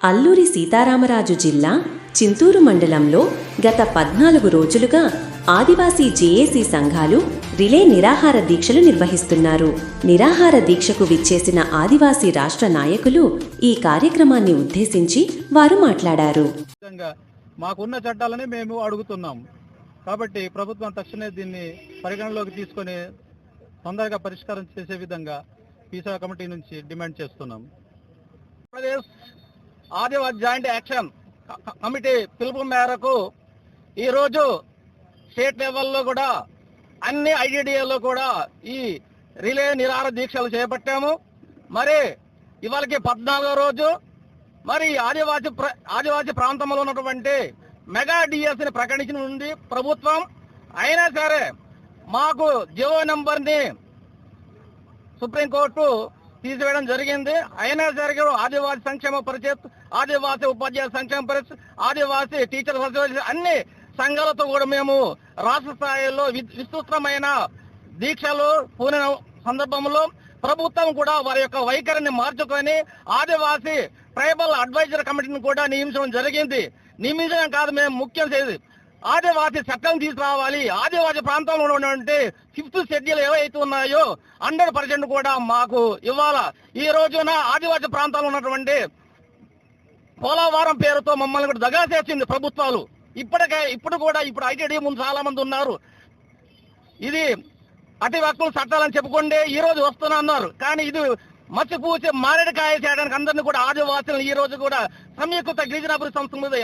అల్లూరి సీతారామరాజు జిల్లా చింతూరు మండలంలో గత 14 రోజులుగా ఆదివాసీ జేఏసీ సంఘాలు రిలే నిరాహార దీక్షలు నిర్వహిస్తున్నారు. నిరాహార దీక్షకు విచ్చేసిన ఆదివాసీ రాష్ట్ర నాయకులు ఈ కార్యక్రమాన్ని ఉద్దేశించి వారు మాట్లాడారు. మాకున్న చట్టాలని మేము అడుగుతున్నాం కాబట్టి ప్రభుత్వం తక్షణమే దీన్ని పరిగణలోకి తీసుకొని తొందరగా పరిష్కారం చేసే విధంగా పీసా కమిటీ నుంచి డిమాండ్ చేస్తున్నాం. ఆదివాసీ జాయింట్ యాక్షన్ కమిటీ పిలుపు మేరకు ఈరోజు స్టేట్ లెవెల్లో కూడా అన్ని ఐడిడిఏలో కూడా ఈ రిలే నిరాహార దీక్షలు చేపట్టాము. మరి ఇవాళకి 14వ రోజు మరి ఆదివాసీ ప్రాంతంలో ఉన్నటువంటి మెగా డిఎస్ని ప్రకటించిన ఉంది ప్రభుత్వం. అయినా సరే మాకు జియో నంబర్ని సుప్రీంకోర్టు తీసివేయడం జరిగింది. అయినా సరే ఆదివాసీ సంక్షేమ పరిషత్, ఆదివాసీ ఉపాధ్యాయ సంక్షేమ పరిషత్, ఆదివాసీ టీచర్ అసోసియేషన్ అన్ని సంఘాలతో కూడా మేము రాష్ట్ర స్థాయిలో విస్తృతమైన దీక్షలు పూనిన సందర్భంలో ప్రభుత్వం కూడా వారి యొక్క వైఖరిని మార్చుకొని ఆదివాసీ ట్రైబల్ అడ్వైజర్ కమిటీని కూడా నియమించడం జరిగింది. నియమించడం కాదు, మేము ముఖ్యం చేసి ఆదివాసీ చట్టం తీసుకురావాలి. ఆదివాసీ ప్రాంతంలో ఉన్నటువంటి 5th షెడ్యూల్ ఏవైతే ఉన్నాయో 100% కూడా మాకు ఇవ్వాలా. ఈ రోజున ఆదివాసీ ప్రాంతాల్లో ఉన్నటువంటి పోలవరం పేరుతో మమ్మల్ని కూడా దగా చేసింది ప్రభుత్వాలు. ఇప్పుడు ఐటీడీ ముందు చాలా మంది ఉన్నారు. ఇది అతి హక్కుల చట్టాలని చెప్పుకుంటే ఈ రోజు వస్తున్నా అన్నారు. కానీ ఇది మచ్చిపూసి మారేడుకాయ చేయడానికి అందరినీ కూడా ఆదివాసులను ఈ రోజు కూడా సమీకృత గిరిజనాభివృద్ధి సంస్థ మీద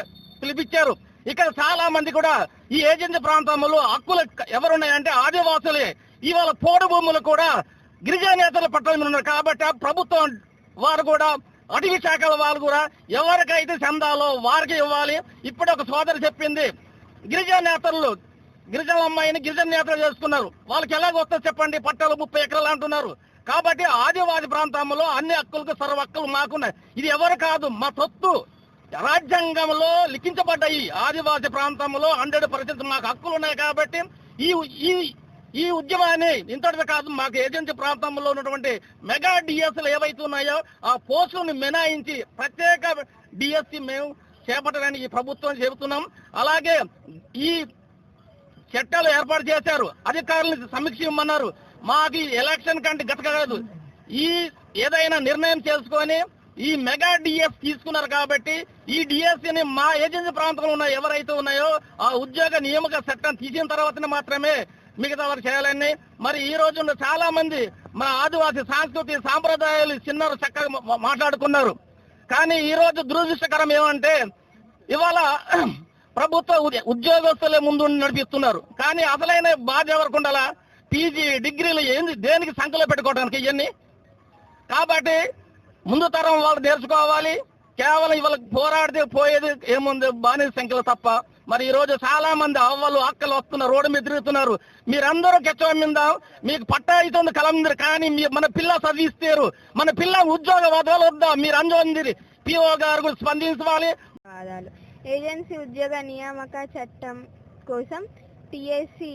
పిలిపించారు. ఇక్కడ చాలా మంది కూడా ఈ ఏజెన్సీ ప్రాంతంలో హక్కులు ఎవరున్నాయంటే ఆదివాసులే. ఇవాళ పోడు భూములు కూడా గిరిజన నేతల పట్టణంలో ఉన్నారు. కాబట్టి ప్రభుత్వం వారు కూడా అటవీ శాఖల వాళ్ళు కూడా ఎవరికైతే చందాలో వారికి ఇవ్వాలి. ఇప్పుడు ఒక సోదరి చెప్పింది, గిరిజన నేతలు గిరిజన అమ్మాయిని గిరిజన నేతలు చేసుకున్నారు. వాళ్ళకి ఎలాగొస్తుందో చెప్పండి, పట్టాలు 30 ఎకరాలు అంటున్నారు. కాబట్టి ఆదివాసీ ప్రాంతంలో అన్ని హక్కులకు సర్వ హక్కులు మాకున్నాయి. ఇది ఎవరు కాదు, మా సొత్తు. రాజ్యాంగంలో లిఖించబడ్డాయి. ఆదివాసీ ప్రాంతంలో 100% మాకు హక్కులు ఉన్నాయి. కాబట్టి ఈ ఉద్యమాన్ని ఇంతటిది కాదు, మాకు ఏజెన్సీ ప్రాంతంలో ఉన్నటువంటి మెగా డిఎస్లు ఏవైతే ఉన్నాయో ఆ పోస్టులను మినాయించి ప్రత్యేక డిఎస్సి మేము చేపట్టడానికి ఈ ప్రభుత్వం చెబుతున్నాం. అలాగే ఈ చట్టాలు ఏర్పాటు చేశారు, అధికారులను సమీక్ష ఇవ్వమన్నారు. మాకు ఎలక్షన్ కంటే గతకలేదు. ఈ ఏదైనా నిర్ణయం చేసుకొని ఈ మెగా డిఎస్ తీసుకున్నారు కాబట్టి ఈ డిఎస్సిని మా ఏజెన్సీ ప్రాంతంలో ఉన్న ఎవరైతే ఉన్నాయో ఆ ఉద్యోగ నియామక చట్టం తీసిన తర్వాతనే మాత్రమే మిగతా వారు చేయాలని. మరి ఈ రోజు చాలా మంది మన ఆదివాసీ సాంస్కృతిక సాంప్రదాయాలు చిన్నారు చక్కగా మాట్లాడుకున్నారు. కానీ ఈ రోజు దురదృష్టకరం ఏమంటే ఇవాళ ప్రభుత్వ ఉద్యోగస్తులే ముందు నడిపిస్తున్నారు. కానీ అసలైన బాధ ఎవరికి ఉండాలా? పీజీ డిగ్రీలు ఏంది దేనికి సంఖ్యలో పెట్టుకోవడానికి ఇవన్నీ. కాబట్టి ముందు తరం వాళ్ళు నేర్చుకోవాలి. కేవలం ఇవాళ పోరాడితే పోయేది ఏముంది, బానిస సంఖ్యలో తప్ప. మరి ఈ రోజు చాలా మంది అవ్వలు అక్కలు వస్తున్నారు, రోడ్డు మీద తిరుగుతున్నారు. మీరందరూ కెచ్చవ మీద మీకు పట్టా అవుతుంది కలందరు, కానీ మన పిల్ల చదివిస్తారు, మన పిల్ల ఉద్యోగ వదలొద్దా? మీరు అందరూ పిఓ గారు స్పందించాలి. ఏజెన్సీ ఉద్యోగ నియామక చట్టం కోసం టీఎస్సీ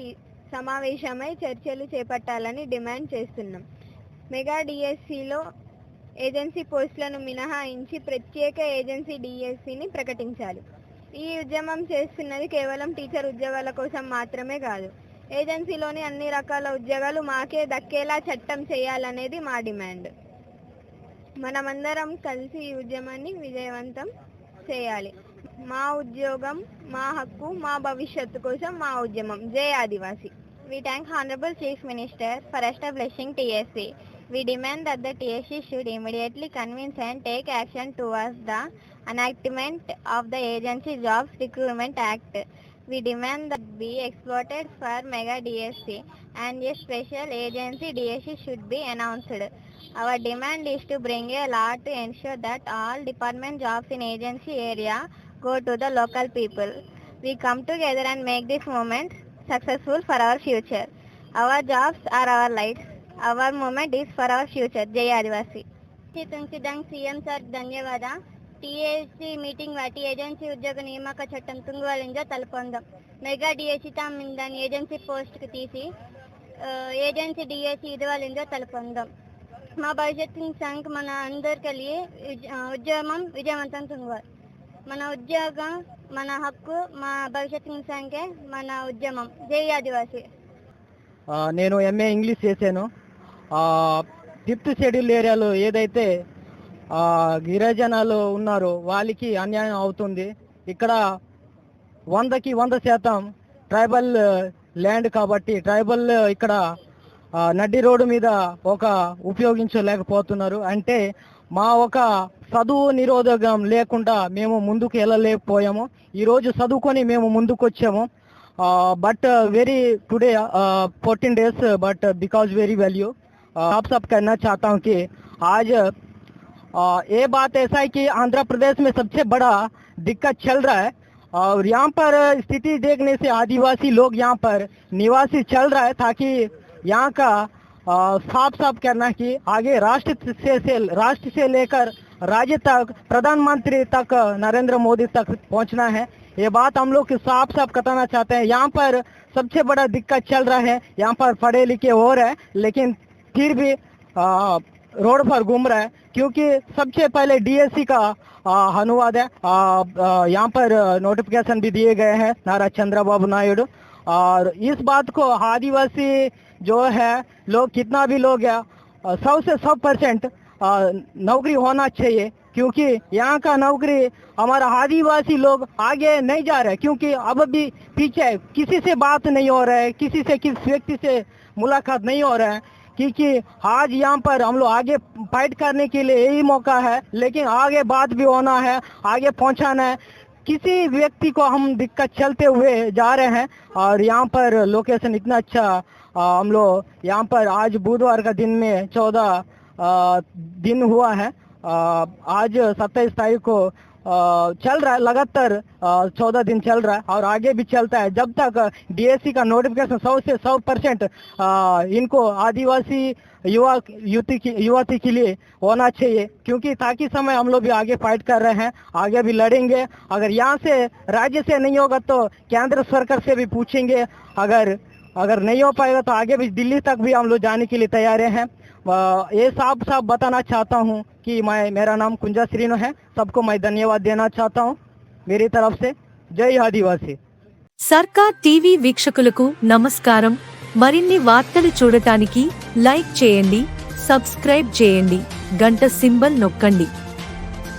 సమావేశమై చర్చలు చేపట్టాలని డిమాండ్ చేస్తున్నాం. మెగా డిఎస్సిలో ఏజెన్సీ పోస్టులను మినహాయించి ప్రత్యేక ఏజెన్సీ డిఎస్సిని ప్రకటించాలి. ఈ ఉద్యమం చేస్తున్నది కేవలం టీచర్ ఉద్యోగాల కోసం మాత్రమే కాదు, ఏజెన్సీలోని అన్ని రకాల ఉద్యోగాలు మాకే దక్కేలా చట్టం చేయాలనేది మా డిమాండ్. మనమందరం కలిసి ఈ ఉద్యమాన్ని విజయవంతం చేయాలి. మా ఉద్యోగం, మా హక్కు, మా భవిష్యత్తు కోసం మా ఉద్యమం. జై ఆదివాసీ. We thank Honorable Chief Minister for establishing TSC. We demand that the TSC should immediately convince and take action towards the enactment of the Agency Jobs Recruitment Act. We demand that be exploited for mega DSC and a special agency DSC should be announced. Our demand is to bring a law to ensure that all department jobs in agency area go to the local people. We come together and make this movement successful for our future. Our jobs are our lights. Our movement is for our future. Jai Adivasi. తుంగిదంగ్ CM sir ధన్యవాದ. TSC meeting ವಾಟಿ agency ಉದ್ಯೋಗ ನೇಮಕ ಚಟ್ಟಂ ತುಂಗುವಲಿಂದ ತಲುಪೊಂದಂ. Mega DSC తామిందని agency పోస్ట్కి తీసి ఏజెన్సీ డిఎస్సి ఇదివలిందో తలపొందాం. మా భవిష్యత్ సంఘ్ మన అందరికీ ఉద్యమం విజయవంతం తుంగాలి. మన ఉద్యోగం మన హక్కు, మా భవిష్యత్ సంఘే మన ఉద్యమం. జై ఆదివాసీ. నేను ఎంఏ ఇంగ్లీష్ చేశాను. 5th షెడ్యూల్ ఏరియాలో ఏదైతే గిరిజనాలు ఉన్నారో వాళ్ళకి అన్యాయం అవుతుంది. ఇక్కడ 100కి 100% ట్రైబల్ ల్యాండ్ కాబట్టి ట్రైబల్ ఇక్కడ నడ్డి రోడ్డు మీద ఉపయోగించలేకపోతున్నారు. అంటే మా ఒక చదువు నిరోధకం లేకుండా మేము ముందుకు వెళ్ళలేకపోయాము. ఈరోజు చదువుకొని మేము ముందుకు వచ్చాము. But very today 14 days but because very value आप सब कहना चाहता हूँ कि आज ये बात ऐसा है कि आंध्र प्रदेश में सबसे बड़ा दिक्कत चल रहा है और यहाँ पर स्थिति देखने से आदिवासी लोग यहाँ पर निवासी चल रहा है ताकि यहाँ का साफ साफ करना कि आगे राष्ट्र से लेकर राज्य तक प्रधानमंत्री तक नरेंद्र मोदी तक पहुँचना है. ये बात हम लोग साफ साफ बताना चाहते हैं. यहाँ पर सबसे बड़ा दिक्कत चल रहा है. यहाँ पर पढ़े लिखे हो रहे हैं लेकिन फिर भी रोड पर घूम रहा है क्योंकि सबसे पहले डीएससी का अनुवाद है. यहाँ पर नोटिफिकेशन भी दिए गए हैं नारा चंद्रबाबू नायडू और इस बात को आदिवासी जो है लोग कितना भी लोग है 100 से 100% नौकरी होना चाहिए क्योंकि यहाँ का नौकरी हमारा आदिवासी लोग आगे नहीं जा रहे क्योंकि अब भी पीछे किसी से बात नहीं हो रहा है, किसी से किस व्यक्ति से मुलाकात नहीं हो रहा है क्योंकि आज यहाँ पर हम लोग आगे फाइट करने के लिए यही मौका है लेकिन आगे बात भी होना है, आगे पहुँचाना है. किसी व्यक्ति को हम दिक्कत चलते हुए जा रहे हैं और यहाँ पर लोकेशन इतना अच्छा हम लोग यहाँ पर आज बुधवार का दिन में 14 दिन हुआ है. आज 27 तारीख को चल रहा है, लगातार 14 दिन चल रहा है और आगे भी चलता है जब तक डीएससी का नोटिफिकेशन 100 से 100% इनको आदिवासी युवती के लिए होना चाहिए क्योंकि ताकि समय हम लोग भी आगे फाइट कर रहे हैं, आगे भी लड़ेंगे. अगर यहाँ से राज्य से नहीं होगा तो केंद्र सरकार से भी पूछेंगे. अगर नहीं हो पाएगा तो आगे भी दिल्ली तक भी हम लोग जाने के लिए तैयार हैं. ये साफ साफ बताना चाहता हूँ कि मेरा नाम कुंजा श्रीनो है. सबको मैं धन्यवाद देना चाहता हूँ मेरी तरफ से. जय आदिवासी. సర్కార్ టీవీ వీక్షకులకు నమస్కారం. మరిన్ని వార్తలు చూడటానికి లైక్ చేయండి, సబ్స్క్రైబ్ చేయండి, గంట సింబల్ నొక్కండి.